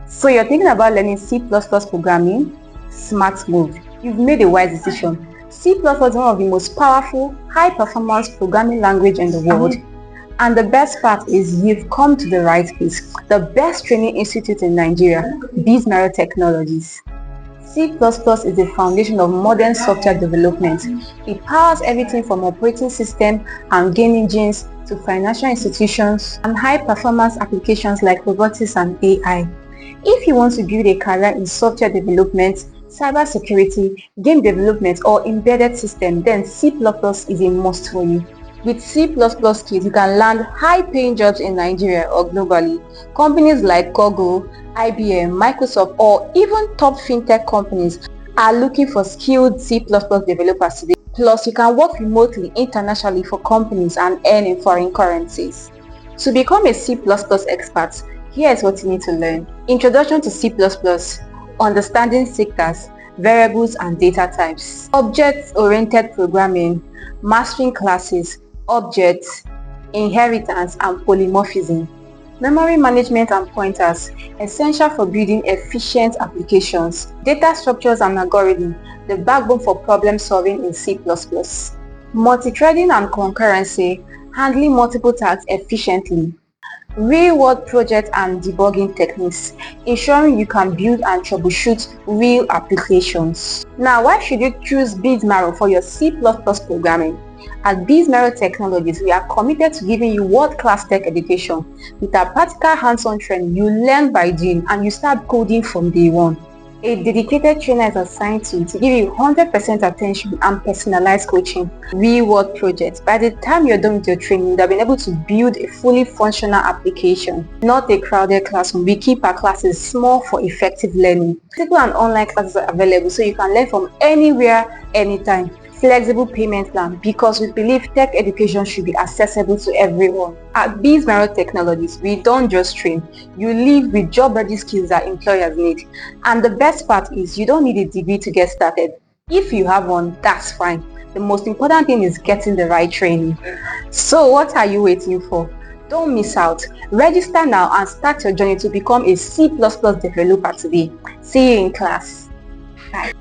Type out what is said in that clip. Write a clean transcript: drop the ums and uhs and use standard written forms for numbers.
So you're thinking about learning C++ programming? Smart move. You've made a wise decision. C++ is one of the most powerful, high-performance programming language in the world. And the best part is you've come to the right place. The best training institute in Nigeria, BizMarrow Technologies. C++ is the foundation of modern software development. It powers everything from operating system and game engines to financial institutions and high-performance applications like robotics and AI. If you want to build a career in software development, cybersecurity, game development, or embedded system, then C++ is a must for you. With C++ skills, you can land high-paying jobs in Nigeria or globally. Companies like Google, IBM, Microsoft, or even top fintech companies are looking for skilled C++ developers today. Plus, you can work remotely internationally for companies and earn in foreign currencies. To become a C++ expert, here's what you need to learn. Introduction to C++, understanding sectors, variables and data types, object-oriented programming, mastering classes, objects, inheritance and polymorphism, memory management and pointers, essential for building efficient applications, data structures and algorithms, the backbone for problem solving in C++, multi-threading and concurrency, handling multiple tasks efficiently, real-world project and debugging techniques, ensuring you can build and troubleshoot real applications. Now, why should you choose BizMarrow for your C++ programming? At BizMarrow Technologies, we are committed to giving you world-class tech education. With our practical hands-on training, you learn by doing and you start coding from day one. A dedicated trainer is assigned to you to give you 100% attention and personalized coaching. Real-world projects. By the time you're done with your training, you'll have been able to build a fully functional application. Not a crowded classroom. We keep our classes small for effective learning. Physical and online classes are available so you can learn from anywhere, anytime. Flexible payment plan, because we believe tech education should be accessible to everyone. At BizMarrow Technologies, we don't just train. You live with job-ready skills that employers need. And the best part is you don't need a degree to get started. If you have one, that's fine. The most important thing is getting the right training. So what are you waiting for? Don't miss out. Register now and start your journey to become a C++ developer today. See you in class. Bye.